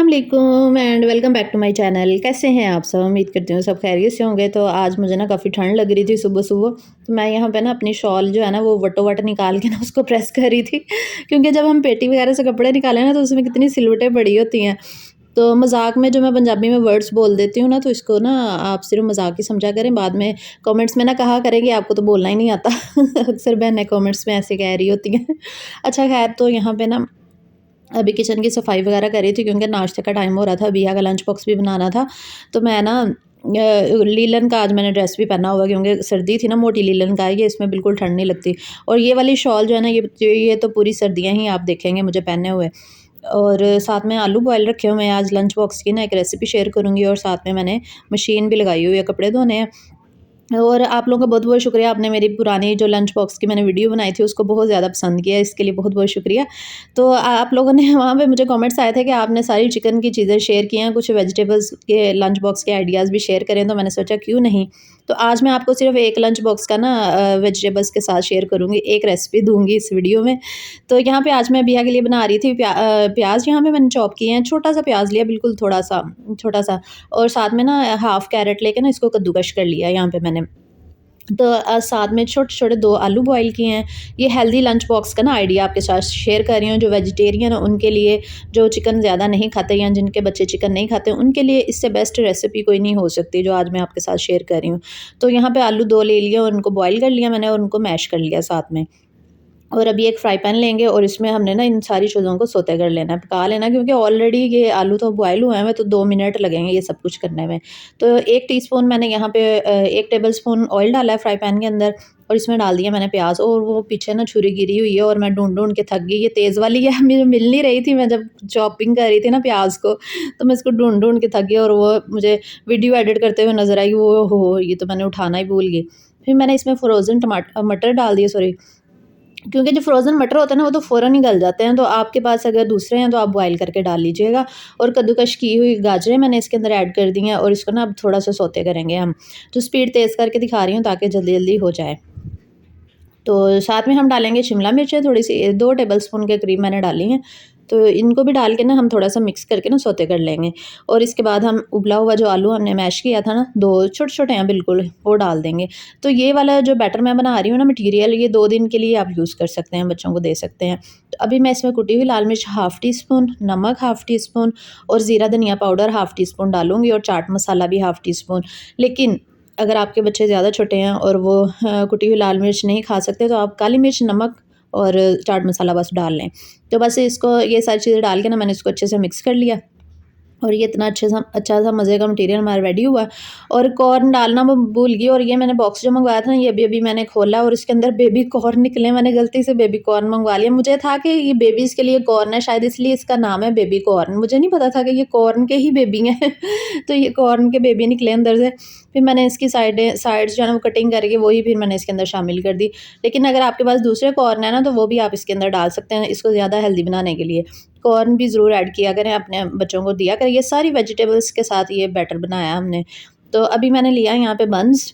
वालेकुम and welcome back to my channel. कैसे हैं आप सब? उम्मीद करती हूँ सब खैरियत से होंगे। तो आज मुझे ना काफ़ी ठंड लग रही थी सुबह-सुबह, तो मैं यहाँ पे ना अपनी शॉल जो है ना वो वटो-वट निकाल के ना उसको प्रेस कर रही थी क्योंकि जब हम पेटी वगैरह से कपड़े निकालें ना तो उसमें कितनी सिलवटें पड़ी होती हैं। तो मज़ाक में जो मैं पंजाबी में वर्ड्स बोल देती हूँ ना, तो इसको ना आप सिर्फ़ मज़ाक ही समझा करें। बाद में कमेंट्स में ना कहा करें कि आपको तो बोलना ही नहीं आता। अक्सर बहनें कमेंट्स में ऐसे कह रही होती हैं। अच्छा ख़ैर, तो यहाँ पे ना अभी किचन की सफाई वगैरह कर रही थी क्योंकि नाश्ते का टाइम हो रहा था, बिया का लंच बॉक्स भी बनाना था। तो मैं ना लीलन का आज मैंने ड्रेस भी पहना हुआ क्योंकि सर्दी थी ना, मोटी लीलन का है ये, इसमें बिल्कुल ठंड नहीं लगती। और ये वाली शॉल जो है ना, ये तो पूरी सर्दियाँ ही आप देखेंगे मुझे पहने हुए। और साथ में आलू बॉयल रखे हुए हैं। आज लंच बॉक्स की ना एक रेसिपी शेयर करूँगी और साथ में मैंने मशीन भी लगाई हुई है, कपड़े धोने हैं। और आप लोगों का बहुत-बहुत शुक्रिया, आपने मेरी पुरानी जो लंच बॉक्स की मैंने वीडियो बनाई थी उसको बहुत ज़्यादा पसंद किया, इसके लिए बहुत-बहुत शुक्रिया। तो आप लोगों ने वहाँ पे मुझे कमेंट्स आए थे कि आपने सारी चिकन की चीज़ें शेयर की हैं, कुछ वेजिटेबल्स के लंच बॉक्स के आइडियाज़ भी शेयर करें, तो मैंने सोचा क्यों नहीं। तो आज मैं आपको सिर्फ़ एक लंच बॉक्स का ना वेजिटेबल्स के साथ शेयर करूँगी, एक रेसिपी दूँगी इस वीडियो में। तो यहाँ पे आज मैं बिया के लिए बना रही थी प्याज़ यहाँ पे मैंने चॉप किए हैं, छोटा-सा प्याज़ लिया, बिल्कुल थोड़ा-सा, छोटा-सा। और साथ में ना हाफ़ कैरेट लेके ना इसको कद्दूकश कर लिया यहाँ पे मैंने। तो साथ में छोटे-छोटे 2 आलू बॉयल किए हैं। ये हेल्दी लंच बॉक्स का ना आइडिया आपके साथ शेयर कर रही हूँ, जो वेजिटेरियन है उनके लिए, जो चिकन ज़्यादा नहीं खाते या जिनके बच्चे चिकन नहीं खाते, उनके लिए इससे बेस्ट रेसिपी कोई नहीं हो सकती, जो आज मैं आपके साथ शेयर कर रही हूँ। तो यहाँ पे आलू 2 ले लिए और उनको बॉयल कर लिया मैंने और उनको मैश कर लिया साथ में। और अभी एक फ्राई पैन लेंगे और इसमें हमने ना इन सारी चीज़ों को सौते कर लेना है, पका लेना है, क्योंकि ऑलरेडी ये आलू तो बॉयल हुए हैं, तो 2 मिनट लगेंगे ये सब कुछ करने में। तो 1 टीस्पून मैंने यहाँ पे 1 टेबलस्पून ऑयल डाला है फ्राई पैन के अंदर और इसमें डाल दिया मैंने प्याज़। और वो पीछे ना छुरी गिरी हुई है और मैं ढूँढ-ढूँढ के थक गई। ये तेज़ वाली है, मुझे मिल नहीं रही थी, मैं जब चॉपिंग कर रही थी ना प्याज़ को, तो मैं इसको ढूँढ-ढूँढ के थक गई और वो मुझे वीडियो एडिट करते हुए नज़र आई। वो हो! ये तो मैंने उठाना ही भूल गई। फिर मैंने इसमें फ्रोज़न मटर डाल दिए, सॉरी, क्योंकि जो फ्रोज़न मटर होते हैं ना वो तो फ़ौरन ही गल जाते हैं, तो आपके पास अगर दूसरे हैं तो आप बॉयल करके डाल लीजिएगा। और कद्दूकश की हुई गाजरें मैंने इसके अंदर ऐड कर दी हैं और इसको ना अब थोड़ा-सा सौते करेंगे हम। तो स्पीड तेज़ करके दिखा रही हूँ ताकि जल्दी-जल्दी हो जाए। तो साथ में हम डालेंगे शिमला मिर्चें, थोड़ी-सी 2 टेबलस्पून के करीब मैंने डाली हैं। तो इनको भी डाल के ना हम थोड़ा-सा मिक्स करके ना सौते कर लेंगे। और इसके बाद हम उबला हुआ जो आलू हमने मैश किया था ना, 2 छोटे-छोटे हैं बिल्कुल, वो डाल देंगे। तो ये वाला जो बैटर मैं बना रही हूँ ना, मटीरियल, ये 2 दिन के लिए आप यूज़ कर सकते हैं, बच्चों को दे सकते हैं। तो अभी मैं इसमें कुटी हुई लाल मिर्च हाफ़ टी स्पून, नमक हाफ़ टी स्पून और ज़ीरा धनिया पाउडर हाफ़ टी स्पून डालूँगी और चाट मसाला भी हाफ़ टी स्पून। लेकिन अगर आपके बच्चे ज़्यादा छोटे हैं और वो कुटी हुई लाल मिर्च नहीं खा सकते, तो आप काली मिर्च, नमक और चाट मसाला बस डाल लें। तो बस इसको, ये सारी चीज़ें डाल के ना मैंने इसको अच्छे से मिक्स कर लिया। और ये इतना अच्छा सा मज़े का मटीरियल हमारा रेडी हुआ। और कॉर्न डालना मैं भूल गई। और ये मैंने बॉक्स जो मंगवाया था ना, ये भी अभी मैंने खोला और इसके अंदर बेबी कॉर्न निकले। मैंने गलती से बेबी कॉर्न मंगवा लिया। मुझे था कि ये बेबीज़ के लिए कॉर्न है, शायद इसलिए इसका नाम है बेबी कॉर्न। मुझे नहीं पता था कि ये कॉर्न के ही बेबी हैं। तो ये कॉर्न के बेबी निकले अंदर से। फिर मैंने इसकी साइड्स जो है ना वो कटिंग करके वही फिर मैंने इसके अंदर शामिल कर दी। लेकिन अगर आपके पास दूसरे कॉर्न है ना, तो वो भी आप इसके अंदर डाल सकते हैं, इसको ज़्यादा हेल्दी बनाने के लिए। कॉर्न भी ज़रूर ऐड किया करें, अपने बच्चों को दिया करें। ये सारी वेजिटेबल्स के साथ ये बैटर बनाया हमने। तो अभी मैंने लिया यहाँ पे बन्स।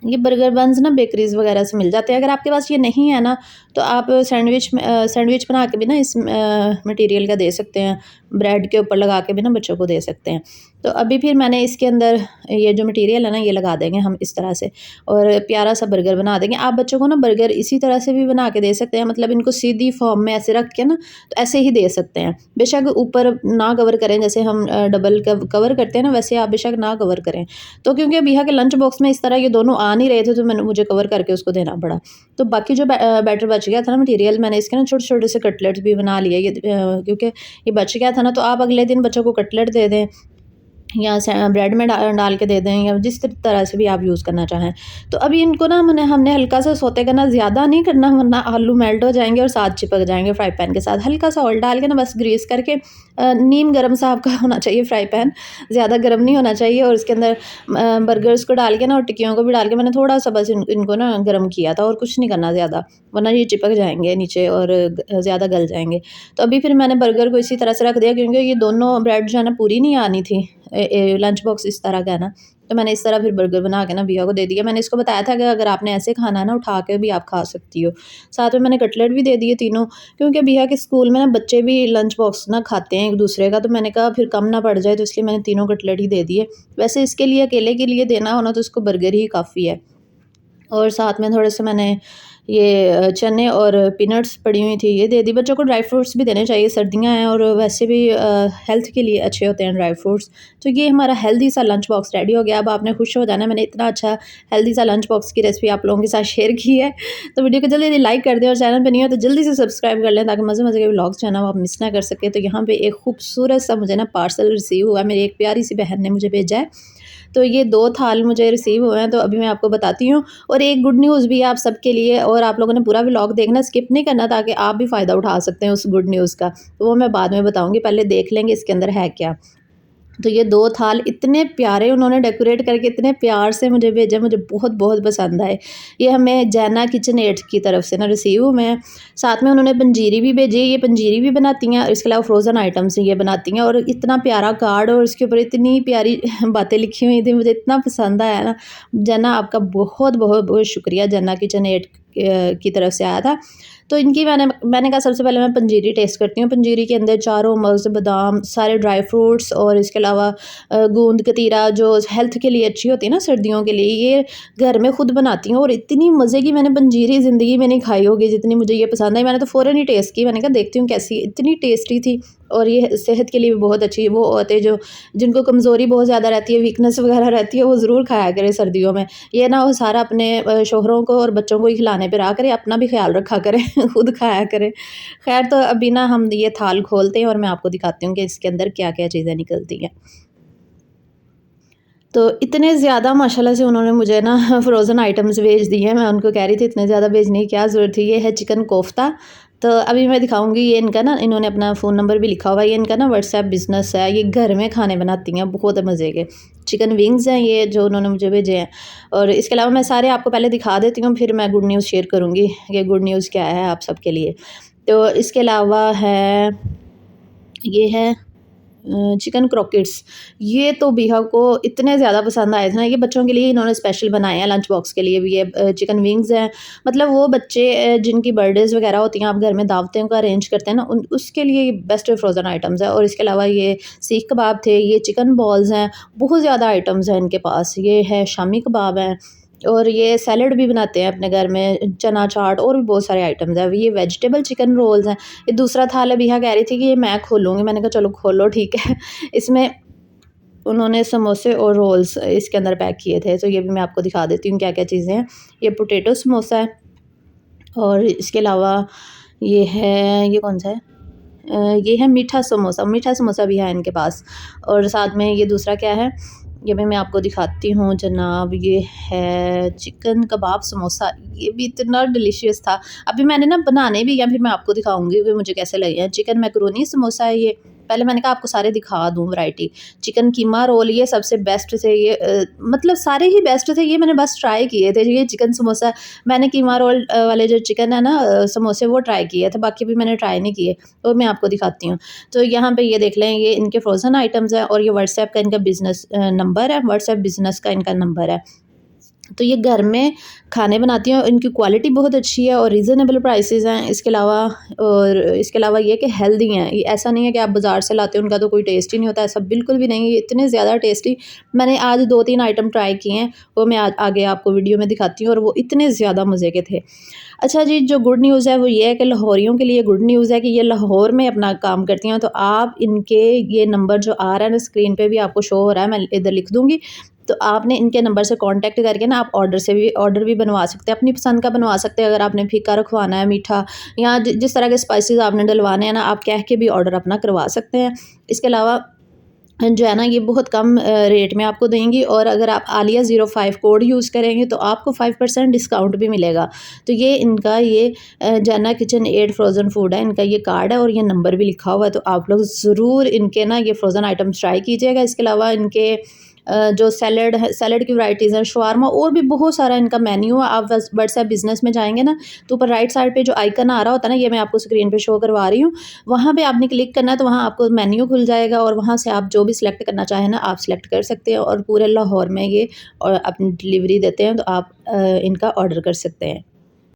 ये बर्गर बन्स ना बेकरीज़ वगैरह से मिल जाते हैं। अगर आपके पास ये नहीं है ना, तो आप सैंडविच बना के भी ना इस मटीरियल का दे सकते हैं। ब्रेड के ऊपर लगा के भी ना बच्चों को दे सकते हैं। तो अभी फिर मैंने इसके अंदर ये जो मटीरियल है ना, ये लगा देंगे हम इस तरह से और प्यारा सा बर्गर बना देंगे। आप बच्चों को ना बर्गर इसी तरह से भी बना के दे सकते हैं, मतलब इनको सीधी फॉर्म में ऐसे रख के ना, तो ऐसे ही दे सकते हैं। बेशक ऊपर ना कवर करें, जैसे हम डबल कवर करते हैं ना, वैसे आप बेशक ना कवर करें। तो क्योंकि अभी यहाँ के लंच बॉक्स में इस तरह ये दोनों आ नहीं रहे थे, तो मुझे कवर करके उसको देना पड़ा। तो बाकी जो बैटर बच गया था ना मटीरियल, मैंने इसके ना छोटे-छोटे से कटलेट्स भी बना लिए। क्योंकि ये बच गया था ना, तो आप अगले दिन बच्चों को कटलेट दे दें या ब्रेड में डाल के दे दें, या जिस तरह से भी आप यूज़ करना चाहें। तो अभी इनको ना हमने हल्का सा सौते करना, ज़्यादा नहीं करना, वरना आलू मेल्ट हो जाएंगे और साथ चिपक जाएंगे फ्राई पैन के साथ। हल्का सा ऑयल डाल के ना बस ग्रीस करके, नीम गर्म सा आपका होना चाहिए फ्राई पैन, ज़्यादा गर्म नहीं होना चाहिए। और इसके अंदर बर्गर्स को डाल के ना और टिक्कियों को भी डाल के मैंने थोड़ा सा बस इनको ना गर्म किया था, और कुछ नहीं करना ज़्यादा, वरना ये चिपक जाएंगे नीचे और ज़्यादा गल जाएंगे। तो अभी फिर मैंने बर्गर को इसी तरह से रख दिया, क्योंकि ये दोनों ब्रेड जो है ना पूरी नहीं आनी थी, लंच बॉक्स इस तरह का है ना, तो मैंने इस तरह फिर बर्गर बना के ना बिया को दे दिया। मैंने इसको बताया था कि अगर आपने ऐसे खाना है ना, उठा के भी आप खा सकती हो। साथ में मैंने कटलेट भी दे दिए तीनों, क्योंकि बिया के स्कूल में ना बच्चे भी लंच बॉक्स ना खाते हैं एक दूसरे का, तो मैंने कहा फिर कम ना पड़ जाए, तो इसलिए मैंने तीनों कटलेट ही दे दिए। वैसे इसके लिए अकेले के लिए देना हो ना, तो उसको बर्गर ही काफ़ी है। और साथ में थोड़े से मैंने ये चने और पीनट्स पड़ी हुई थी, ये दे दी। बच्चों को ड्राई फ्रूट्स भी देने चाहिए, सर्दियाँ हैं और वैसे भी हेल्थ के लिए अच्छे होते हैं ड्राई फ्रूट्स। तो ये हमारा हेल्दी सा लंच बॉक्स रेडी हो गया। अब आपने खुश हो जाना, मैंने इतना अच्छा हेल्दी सा लंच बॉक्स की रेसिपी आप लोगों के साथ शेयर की है। तो वीडियो को जल्दी जल्दी लाइक कर दें और चैनल पर नहीं हो तो जल्दी से सब्सक्राइब कर लें, ताकि मज़े मज़े के व्लॉग्स जो है ना वो आप मिस ना कर सकें। तो यहाँ पे एक खूबसूरत सा मुझे ना पार्सल रिसीव हुआ, मेरी एक प्यारी सी बहन ने मुझे भेजा है। तो ये 2 थाल मुझे रिसीव हुए हैं, तो अभी मैं आपको बताती हूँ। और एक गुड न्यूज़ भी है आप सबके लिए, और आप लोगों ने पूरा व्लॉग देखना, स्किप नहीं करना, ताकि आप भी फ़ायदा उठा सकते हैं उस गुड न्यूज़ का। तो वो मैं बाद में बताऊँगी, पहले देख लेंगे इसके अंदर है क्या। तो ये 2 थाल इतने प्यारे उन्होंने डेकोरेट करके इतने प्यार से मुझे भेजे, मुझे बहुत-बहुत पसंद आए। ये हमें जैना किचन एड की तरफ से ना रिसीव हुए हैं। साथ में उन्होंने पंजीरी भी भेजी, ये पंजीरी भी बनाती हैं और इसके अलावा फ्रोज़न आइटम्स ये बनाती हैं। और इतना प्यारा कार्ड और उसके ऊपर इतनी प्यारी बातें लिखी हुई थी, मुझे इतना पसंद आया ना। जन्ना आपका बहुत-बहुत शुक्रिया, जन्ना किचन एड की तरफ से आया था। तो इनकी मैंने कहा सबसे पहले मैं पंजीरी टेस्ट करती हूँ। पंजीरी के अंदर चारों मग्ज़, बादाम, सारे ड्राई फ्रूट्स और इसके अलावा गोंद कतीरा जो हेल्थ के लिए अच्छी होती है ना सर्दियों के लिए, ये घर में खुद बनाती हूँ। और इतनी मज़े की मैंने पंजीरी ज़िंदगी में नहीं खाई होगी जितनी मुझे ये पसंद आई। मैंने तो फ़ौरन ही टेस्ट की, मैंने कहा देखती हूँ कैसी, इतनी टेस्टी थी। और ये सेहत के लिए भी बहुत अच्छी है। वो होते हैं जो जिनको कमज़ोरी बहुत ज़्यादा रहती है, वीकनेस वगैरह रहती है, वो ज़रूर खाया करें सर्दियों में। ये ना वो सारा अपने शौहरों को और बच्चों को ही खिलाने पे रहा करें, अपना भी ख्याल रखा करें खुद खाया करें। खैर, तो अभी ना हम ये थाल खोलते हैं और मैं आपको दिखाती हूँ कि इसके अंदर क्या-क्या चीज़ें निकलती हैं। तो इतने ज़्यादा माशाल्लाह से उन्होंने मुझे ना फ़्रोज़न आइटम्स भेज दिए हैं। मैं उनको कह रही थी इतने ज़्यादा भेजने की क्या ज़रूरत थी। ये है चिकन कोफ्ता। तो अभी मैं दिखाऊँगी, ये इनका ना, इन्होंने अपना फ़ोन नंबर भी लिखा हुआ है। ये इनका ना व्हाट्सएप बिज़नेस है, ये घर में खाने बनाती हैं बहुत मज़े के। चिकन विंग्स हैं ये जो उन्होंने मुझे भेजे हैं। और इसके अलावा मैं सारे आपको पहले दिखा देती हूँ, फिर मैं गुड न्यूज़ शेयर करूँगी कि गुड न्यूज़ क्या है आप सबके लिए। तो इसके अलावा है, ये है चिकन क्रॉकेट्स। ये तो बिहा को इतने ज़्यादा पसंद आए थे ना, ये बच्चों के लिए इन्होंने स्पेशल बनाए हैं, लंच बॉक्स के लिए भी। ये चिकन विंग्स हैं, मतलब वो बच्चे जिनकी बर्थडेज़ वगैरह होती हैं, आप घर में दावतें का अरेंज करते हैं ना, उन उसके लिए ये बेस्ट फ्रोज़न आइटम्स है। और इसके अलावा ये सीख कबाब थे, ये चिकन बॉल्स हैं, बहुत ज़्यादा आइटम्स हैं इनके पास। ये है शामी कबाब हैं, और ये सैलड भी बनाते हैं अपने घर में, चना चाट और भी बहुत सारे आइटम्स हैं। ये वेजिटेबल चिकन रोल्स हैं। ये दूसरा थाल अभी यहाँ कह रही थी कि ये मैं खोलूँगी, मैंने कहा चलो खोलो ठीक है। इसमें उन्होंने समोसे और रोल्स इसके अंदर पैक किए थे, तो ये भी मैं आपको दिखा देती हूँ क्या-क्या चीज़ें हैं। ये पोटैटो समोसा है, और इसके अलावा ये है, ये कौन-सा है? ये है मीठा समोसा भी है इनके पास। और साथ में ये दूसरा क्या है, ये भी मैं आपको दिखाती हूँ जनाब, ये है चिकन कबाब समोसा। ये भी इतना डिलीशियस था। अभी मैंने ना बनाने भी, या फिर मैं आपको दिखाऊँगी कि मुझे कैसे लगे हैं। चिकन मैकरोनी समोसा है ये। पहले मैंने कहा आपको सारे दिखा दूँ वैरायटी। चिकन कीमा रोल, ये सबसे बेस्ट थे ये, मतलब सारे ही बेस्ट थे, ये मैंने बस ट्राई किए थे। ये चिकन समोसा, मैंने कीमा रोल वाले जो चिकन है ना समोसे, वो ट्राई किए थे, बाकी भी मैंने ट्राई नहीं किए, तो मैं आपको दिखाती हूँ। तो यहाँ पे ये देख लें, ये इनके फ्रोज़न आइटम्स हैं, और ये व्हाट्सएप का इनका बिज़नेस नंबर है, व्हाट्सएप बिज़नेस का इनका नंबर है। तो ये घर में खाने बनाती हैं और इनकी क्वालिटी बहुत अच्छी है और रीज़नेबल प्राइसेस हैं। इसके अलावा ये कि हेल्दी हैं। ये ऐसा नहीं है कि आप बाज़ार से लाते हो उनका तो कोई टेस्ट ही नहीं होता, ऐसा बिल्कुल भी नहीं है। ये इतने ज़्यादा टेस्टी, मैंने आज 2-3 आइटम ट्राई किए हैं, वो मैं आज आगे आपको वीडियो में दिखाती हूँ, और वो इतने ज़्यादा मज़े के थे। अच्छा जी, जो गुड न्यूज़ है वो ये है कि लाहौरियों के लिए गुड न्यूज़ है कि ये लाहौर में अपना काम करती हैं। तो आप इनके, ये नंबर जो आ रहा है ना स्क्रीन पे भी आपको शो हो रहा है, मैं इधर लिख दूँगी, तो आपने इनके नंबर से कांटेक्ट करके ना आप ऑर्डर भी बनवा सकते हैं, अपनी पसंद का बनवा सकते हैं। अगर आपने फीका रखवाना है, मीठा, या जिस तरह के स्पाइसेस आपने डलवाने हैं ना, आप कह के भी ऑर्डर अपना करवा सकते हैं। इसके अलावा जो है ना, ये बहुत कम रेट में आपको देंगी, और अगर आप आलिया 05 कोड यूज़ करेंगे तो आपको 5% डिस्काउंट भी मिलेगा। तो ये इनका ये जन्ना किचन एड फ्रोज़न फूड है, इनका ये कार्ड है और ये नंबर भी लिखा हुआ है। तो आप लोग ज़रूर इनके ना ये फ्रोज़न आइटम्स ट्राई कीजिएगा। इसके अलावा इनके जो सैलड है, सैलड की वैराइटीज़ हैं, शवारमा और भी बहुत सारा इनका मेन्यू है। आप बस व्हाट्सएप बिज़नेस में जाएँगे ना, तो ऊपर राइट साइड पे जो आइकन आ रहा होता है ना, ये मैं आपको स्क्रीन पे शो करवा रही हूँ। वहाँ पे आपने क्लिक करना है, तो वहाँ आपको मेन्यू खुल जाएगा और वहाँ से आप जो भी सिलेक्ट करना चाहें ना, आप सिलेक्ट कर सकते हैं और पूरे लाहौर में ये और अपनी डिलीवरी देते हैं, तो आप इनका ऑर्डर कर सकते हैं।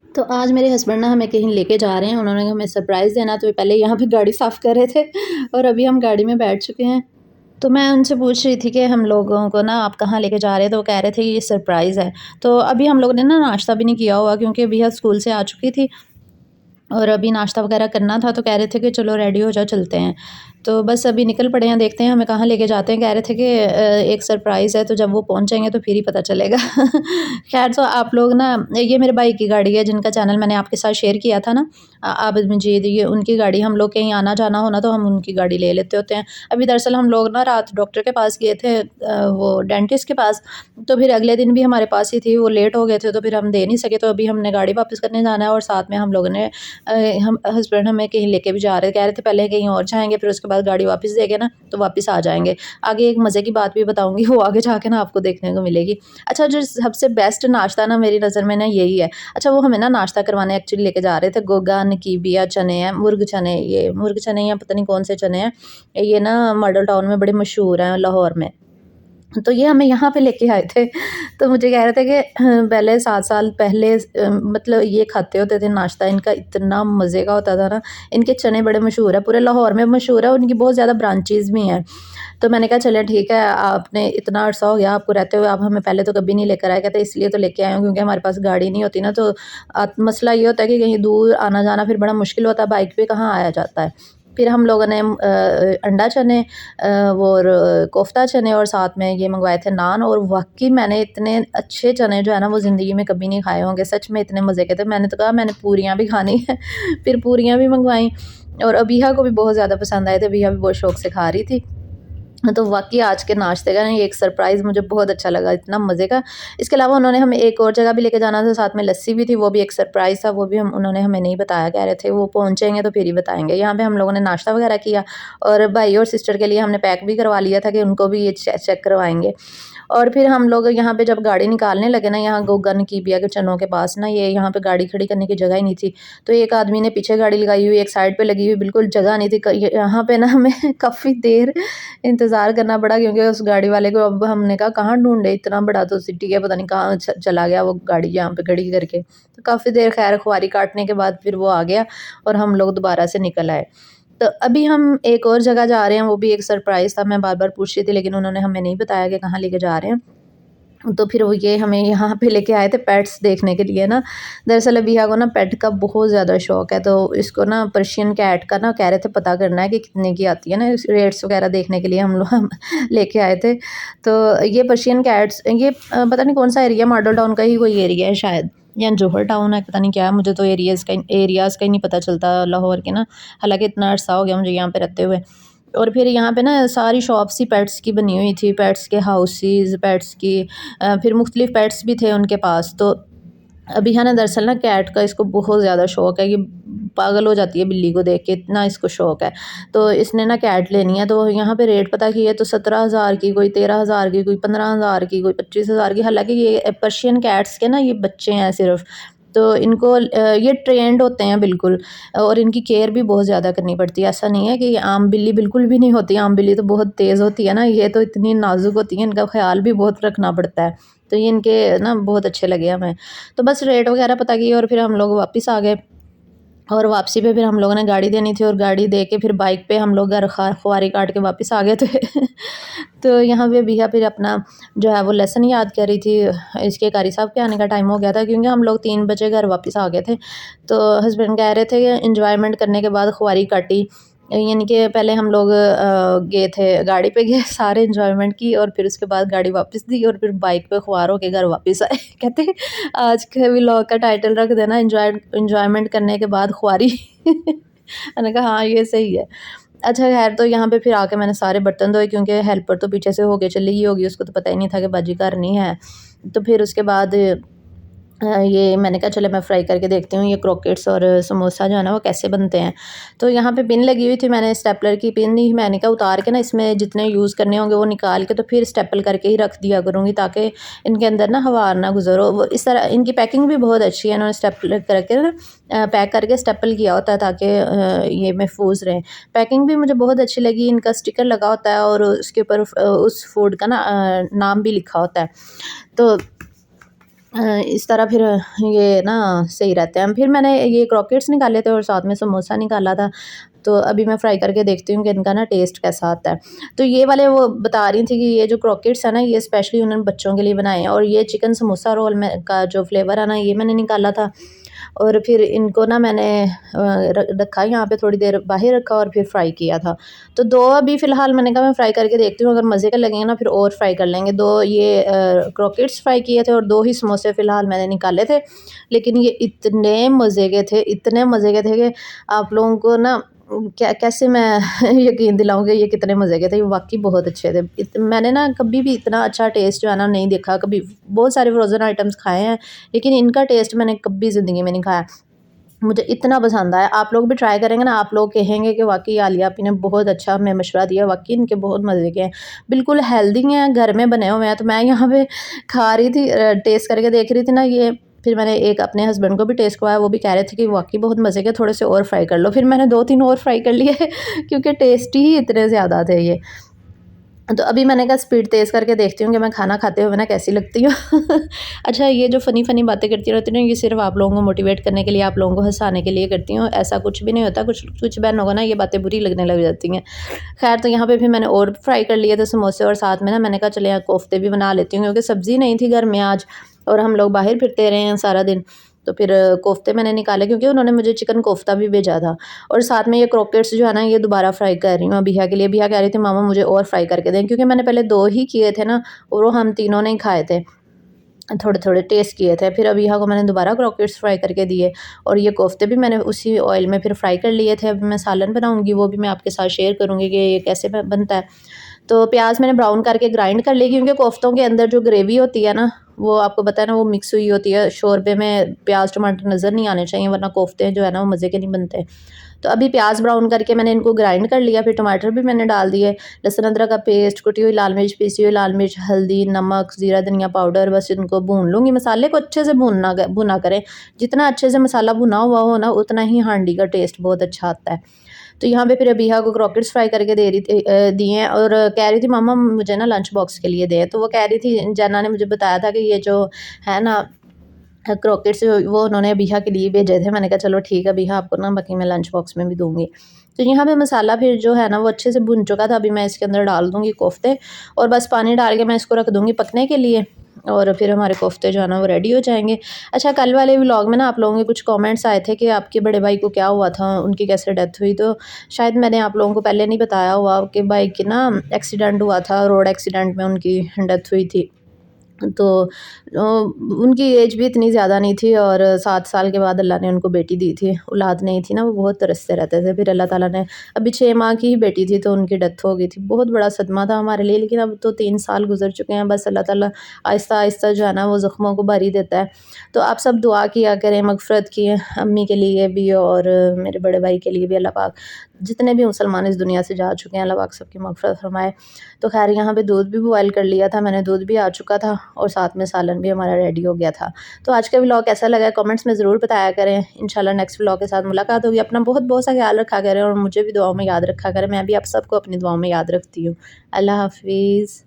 तो आज मेरे हस्बैंड ना हमें कहीं लेके जा रहे हैं, उन्होंने हमें सरप्राइज़ देना, तो पहले यहाँ पे गाड़ी साफ़ कर रहे थे और अभी हम गाड़ी में बैठ चुके हैं। तो मैं उनसे पूछ रही थी कि हम लोगों को ना आप कहाँ लेके जा रहे हैं, तो वो कह रहे थे ये सरप्राइज़ है। तो अभी हम लोगों ने ना नाश्ता भी नहीं किया हुआ, क्योंकि अभी स्कूल से आ चुकी थी और अभी नाश्ता वगैरह करना था, तो कह रहे थे कि चलो रेडी हो जाओ, चलते हैं। तो बस अभी निकल पड़े हैं, देखते हैं हमें कहाँ लेके जाते हैं। कह रहे थे कि एक सरप्राइज़ है, तो जब वो पहुँचेंगे तो फिर ही पता चलेगा। ख़ैर, तो आप लोग ना, ये मेरे भाई की गाड़ी है जिनका चैनल मैंने आपके साथ शेयर किया था ना, आबिद मजीद, ये उनकी गाड़ी। हम लोग कहीं आना-जाना हो ना, तो हम उनकी गाड़ी ले लेते होते हैं। अभी दरअसल हम लोग ना रात डॉक्टर के पास गए थे, वो डेंटिस्ट के पास, तो फिर अगले दिन भी हमारे पास ही थी, वो लेट हो गए थे, तो फिर हम दे नहीं सके, तो अभी हमने गाड़ी वापस करने जाना है और साथ में हम लोगों ने हम हस्बैंड हमें कहीं लेके भी जा रहे थे। कह रहे थे पहले कहीं और जाएँगे, फिर उसके बाद गाड़ी वापस देंगे ना, तो वापस आ जाएँगे। आगे एक मज़े की बात भी बताऊँगी, वो आगे जाके ना आपको देखने को मिलेगी। अच्छा, जो सबसे बेस्ट नाश्ता ना मेरी नज़र में ना यही है। अच्छा, वो हमें ना नाश्ता करवाने एक्चुअली लेके जा रहे थे। गोगा, नकीबिया चने हैं, मुर्ग चने, ये मुर्ग चने या पता नहीं कौन से चने हैं। ये ना मॉडल टाउन में बड़े मशहूर हैं लाहौर में। तो ये हमें यहाँ पे लेके आए थे। तो मुझे कह रहे थे कि पहले 7 साल पहले मतलब ये खाते होते थे नाश्ता, इनका इतना मज़े का होता था ना। इनके चने बड़े मशहूर हैं, पूरे लाहौर में मशहूर है, उनकी बहुत ज़्यादा ब्रांचेज़ भी हैं। तो मैंने कहा चलिए ठीक है, आपने इतना अरसा हो गया आपको रहते हुए, आप हमें पहले तो कभी नहीं लेकर आए। कहते इसलिए तो लेके आए हूँ क्योंकि हमारे पास गाड़ी नहीं होती ना, तो मसला ये होता है कि कहीं दूर आना-जाना फिर बड़ा मुश्किल होता है, बाइक पे कहाँ आया जाता है। फिर हम लोगों ने अंडा चने और कोफ्ता चने और साथ में ये मंगवाए थे नान, और वाक़ई मैंने इतने अच्छे चने जो है ना वो ज़िंदगी में कभी नहीं खाए होंगे, सच में इतने मज़े के थे। मैंने तो कहा मैंने पूरियाँ भी खानी है। फिर पूरियाँ भी मंगवाई और अबीहा को भी बहुत ज़्यादा पसंद आए थे, अबीहा भी बहुत शौक से खा रही थी। तो वाक़ई आज के नाश्ते का ना ये एक सरप्राइज़ मुझे बहुत अच्छा लगा, इतना मज़े का। इसके अलावा उन्होंने हमें एक और जगह भी लेके जाना था, साथ में लस्सी भी थी, वो भी एक सरप्राइज़ था, वो भी हम उन्होंने हमें नहीं बताया, कह रहे थे वो पहुँचेंगे तो फिर ही बताएँगे। यहाँ पे हम लोगों ने नाश्ता वग़ैरह किया और भाई और सिस्टर के लिए हमने पैक भी करवा लिया था कि उनको भी ये चेक करवाएँगे। और फिर हम लोग यहाँ पे जब गाड़ी निकालने लगे ना, यहाँ गोगा नकीबिया के चनों के पास ना, ये यहाँ पे गाड़ी खड़ी करने की जगह ही नहीं थी। तो एक आदमी ने पीछे गाड़ी लगाई हुई, एक साइड पे लगी हुई, बिल्कुल जगह नहीं थी। यहाँ पे ना हमें काफ़ी देर इंतज़ार करना पड़ा, क्योंकि उस गाड़ी वाले को अब हमने कहा कहाँ ढूँढे, इतना बड़ा तो सिटी है, पता नहीं कहाँ चला गया वो गाड़ी यहाँ पे खड़ी करके। तो काफ़ी देर खैर खुआरी काटने के बाद फिर वो आ गया और हम लोग दोबारा से निकल आए। तो अभी हम एक और जगह जा रहे हैं, वो भी एक सरप्राइज़ था। मैं बार-बार पूछ रही थी लेकिन उन्होंने हमें नहीं बताया कि कहाँ लेके जा रहे हैं। तो फिर वो ये हमें यहाँ पे लेके आए थे पेट्स देखने के लिए ना। दरअसल अबिहा को ना पेट का बहुत ज़्यादा शौक है, तो इसको ना पर्शियन कैट का ना कह रहे थे पता करना है कि कितने की आती है ना, रेट्स वगैरह देखने के लिए हम लेके आए थे। तो ये पर्शियन कैट्स, ये पता नहीं कौन सा एरिया, मॉडल टाउन का ही कोई एरिया है शायद, या जौहर टाउन है, पता नहीं क्या है, मुझे तो एरियाज़ का ही नहीं पता चलता लाहौर के ना। हालाँकि इतना अरसा हो गया मुझे यहाँ पे रहते हुए। और फिर यहाँ पे ना सारी शॉप्स ही पेट्स की बनी हुई थी, पेट्स के हाउसेज़, पेट्स की फिर मुख्तलिफ पेट्स भी थे उनके पास। तो अभी है ना दरअसल ना कैट का इसको बहुत ज़्यादा शौक है, ये पागल हो जाती है बिल्ली को देख के, इतना इसको शौक है। तो इसने ना कैट लेनी है, तो यहाँ पे रेट पता किए तो 17,000 की, कोई 13,000 की, कोई 15,000 की, कोई 25,000 की। हालाँकि ये पर्शियन कैट्स के ना ये बच्चे हैं सिर्फ़, तो इनको ये ट्रेंड होते हैं बिल्कुल, और इनकी केयर भी बहुत ज़्यादा करनी पड़ती है। ऐसा नहीं है कि आम बिल्ली बिल्कुल भी नहीं होती, आम बिल्ली तो बहुत तेज़ होती है ना, ये तो इतनी नाज़ुक होती है, इनका ख़्याल भी बहुत रखना पड़ता है। तो ये इनके ना बहुत अच्छे लगे हमें। तो बस रेट वग़ैरह पता किए और फिर हम लोग वापस आ गए। और वापसी पे फिर हम लोगों ने गाड़ी देनी थी और गाड़ी दे के फिर बाइक पे हम लोग घर खुआरी काट के वापस आ गए थे। तो यहाँ पे भैया फिर अपना जो है वो लेसन याद कर रही थी। इसके कारी साहब के आने का टाइम हो गया था, क्योंकि हम लोग 3 बजे घर वापस आ गए थे। तो हस्बैंड कह रहे थे कि एंजॉयमेंट करने के बाद खुआरी काटी, यानी कि पहले हम लोग गए थे गाड़ी पे गए, सारे एंजॉयमेंट की और फिर उसके बाद गाड़ी वापस दी और फिर बाइक पे खुआर होके घर वापस आए। कहते आज के व्लॉग का टाइटल रख देना एंजॉयमेंट करने के बाद खुआरी। मैंने कहा हाँ ये सही है। अच्छा खैर, तो यहाँ पे फिर आके मैंने सारे बर्तन धोए, क्योंकि हेल्पर तो पीछे से होके चली गई होगी, उसको तो पता ही नहीं था कि बाजी घर नहीं है। तो फिर उसके बाद ये मैंने कहा चलो मैं फ्राई करके देखती हूँ ये क्रॉकेट्स और समोसा जो है ना वो कैसे बनते हैं। तो यहाँ पे पिन लगी हुई थी, मैंने स्टेपलर की पिन ही मैंने कहा उतार के ना इसमें जितने यूज़ करने होंगे वो निकाल के तो फिर स्टेपल करके ही रख दिया करूँगी, ताकि इनके अंदर ना हवा ना गुजरो। वो इस तरह इनकी पैकिंग भी बहुत अच्छी है, इन्होंने स्टेपल करके ना पैक करके स्टेपल किया होता है ताकि ये महफूज रहें। पैकिंग भी मुझे बहुत अच्छी लगी, इनका स्टिकर लगा होता है और उसके ऊपर उस फूड का ना नाम भी लिखा होता है। तो इस तरह फिर ये ना सही रहते हैं। फिर मैंने ये क्रॉकेट्स निकाले थे और साथ में समोसा निकाला था। तो अभी मैं फ्राई करके देखती हूँ कि इनका ना टेस्ट कैसा आता है। तो ये वाले वो बता रही थी कि ये जो क्रॉकेट्स है ना ये स्पेशली उन्होंने बच्चों के लिए बनाए हैं, और ये चिकन समोसा रोल में का जो फ्लेवर है ना ये मैंने निकाला था। और फिर इनको ना मैंने रखा यहाँ पे थोड़ी देर बाहर रखा और फिर फ्राई किया था। तो 2 अभी फ़िलहाल मैंने कहा मैं फ्राई करके देखती हूँ, अगर मज़े के लगेंगे ना फिर और फ्राई कर लेंगे। 2 ये क्रॉकेट्स फ्राई किए थे और 2 ही समोसे फ़िलहाल मैंने निकाले थे। लेकिन ये इतने मज़े के थे, इतने मज़े के थे कि आप लोगों को ना क्या कैसे मैं यकीन दिलाऊँ कि ये कितने मज़े के थे। ये वाक़ई बहुत अच्छे थे। मैंने ना कभी भी इतना अच्छा टेस्ट जो है ना नहीं देखा। कभी बहुत सारे फ्रोज़न आइटम्स खाए हैं, लेकिन इनका टेस्ट मैंने कभी ज़िंदगी में नहीं खाया। मुझे इतना पसंद आया। आप लोग भी ट्राई करेंगे ना, आप लोग कहेंगे कि वाक़ई आलिया आपी ने बहुत अच्छा हमें मशवरा दिया, वाक़ई इनके बहुत मज़े के हैं। बिल्कुल हेल्दी हैं, घर में बने हुए हैं। तो मैं यहाँ पे खा रही थी, टेस्ट करके देख रही थी ना ये, फिर मैंने एक अपने हस्बैंड को भी टेस्ट करवाया, वो भी कह रहे थे कि वाक़ई बहुत मज़े के, थोड़े से और फ्राई कर लो। फिर मैंने 2-3 और फ्राई कर लिए क्योंकि टेस्टी ही इतने ज़्यादा थे ये। तो अभी मैंने कहा स्पीड तेज़ करके देखती हूँ कि मैं खाना खाते हुए ना कैसी लगती हूँ। अच्छा, ये जो फ़नी फ़नी बातें करती रहती हूँ ना, ये सिर्फ़ आप लोगों को मोटिवेट करने के लिए, आप लोगों को हँसाने के लिए करती हूँ, ऐसा कुछ भी नहीं होता। कुछ कुछ बहनों को ना ये बातें बुरी लगने लग जाती हैं। ख़ैर, तो यहाँ पे फिर मैंने और फ्राई कर लिए थे समोसे, और साथ में ना मैंने कहा चले यार कोफ्ते भी बना लेती हूँ, क्योंकि सब्ज़ी नहीं थी घर में आज और हम लोग बाहर फिरते रहे हैं सारा दिन। तो फिर कोफ्ते मैंने निकाले, क्योंकि उन्होंने मुझे चिकन कोफ्ता भी भेजा था। और साथ में ये क्रॉकेट्स जो है ना ये दोबारा फ्राई कर रही हूँ अबिहा के लिए। अबिहा कह रही थी मामा मुझे और फ्राई करके दें, क्योंकि मैंने पहले 2 ही किए थे ना, और वो हम तीनों ने ही खाए थे। थोड़े-थोड़े टेस्ट किए थे। फिर अबिहा को मैंने दोबारा क्रॉकेट्स फ्राई करके दिए, और ये कोफ्ते भी मैंने उसी ऑयल में फिर फ्राई कर लिए थे। अब मैं सालन बनाऊँगी, वो भी मैं आपके साथ शेयर करूँगी कि ये कैसे बनता है। तो प्याज़ मैंने ब्राउन करके ग्राइंड कर ली, क्योंकि कोफ्तों के अंदर जो ग्रेवी होती है ना, वो आपको पता है ना वो मिक्स हुई होती है। शोरबे में प्याज़ टमाटर नज़र नहीं आने चाहिए, वरना कोफ्ते जो है ना वो मज़े के नहीं बनते। तो अभी प्याज़ ब्राउन करके मैंने इनको ग्राइंड कर लिया, फिर टमाटर भी मैंने डाल दिए, लहसुन अदरक का पेस्ट, कुटी हुई लाल मिर्च, पीसी हुई लाल मिर्च, हल्दी, नमक, ज़ीरा धनिया पाउडर, बस इनको भून लूँगी। मसाले को अच्छे से भुना करें। जितना अच्छे से मसाला भुना हुआ हो ना, उतना ही हांडी का टेस्ट बहुत अच्छा आता है। तो यहाँ पे फिर अबिहा को क्रॉकेट्स फ्राई करके दे रही थी, दिए हैं, और कह रही थी मामा मुझे ना लंच बॉक्स के लिए दें। तो वो कह रही थी, जना ने मुझे बताया था कि ये जो है ना क्रॉकेट्स वो उन्होंने अबिहा के लिए भेजे थे। मैंने कहा चलो ठीक है अबिहा, आपको ना बाकी मैं लंच बॉक्स में भी दूँगी। तो यहाँ पे मसाला फिर जो है ना वो अच्छे से भुन चुका था। अभी मैं इसके अंदर डाल दूँगी कोफ्ते, और बस पानी डाल के मैं इसको रख दूँगी पकने के लिए, और फिर हमारे कोफ्ते जो है ना वो रेडी हो जाएँगे। अच्छा, कल वाले व्लॉग में ना आप लोगों के कुछ कमेंट्स आए थे कि आपके बड़े भाई को क्या हुआ था, उनकी कैसे डेथ हुई। तो शायद मैंने आप लोगों को पहले नहीं बताया हुआ कि भाई की ना एक्सीडेंट हुआ था, रोड एक्सीडेंट में उनकी डेथ हुई थी। तो उनकी एज भी इतनी ज़्यादा नहीं थी, और 7 साल के बाद अल्लाह ने उनको बेटी दी थी। औलाद नहीं थी ना, वो बहुत तरसते रहते थे। फिर अल्लाह ताला ने, अभी 6 माह की ही बेटी थी तो उनकी डेथ हो गई थी। बहुत बड़ा सदमा था हमारे लिए, लेकिन अब तो 3 साल गुज़र चुके हैं। बस अल्लाह ताला आहिस्ता-आहिस्ता जो है ना वो ज़ख्मों को भर ही देता है। तो आप सब दुआ किया करें, मग़फ़िरत की, अम्मी के लिए भी और मेरे बड़े भाई के लिए भी। अल्लाह पाक जितने भी मुसलमान इस दुनिया से जा चुके हैं, अल्लाह पाक सबकी मग़फ़िरत फ़रमाए। तो ख़ैर यहाँ पे दूध भी बॉयल कर लिया था मैंने, दूध भी आ चुका था, और साथ में सालन भी हमारा रेडी हो गया था। तो आज का व्लॉग कैसा लगा कमेंट्स में ज़रूर बताया करें। इंशाल्लाह नेक्स्ट व्लॉग के साथ मुलाकात होगी। अपना बहुत-बहुत सा ख्याल रखा करें, और मुझे भी दुआओं में याद रखा करें। मैं भी आप सबको अपनी दुआओं में याद रखती हूँ। अल्लाह हाफ़िज़।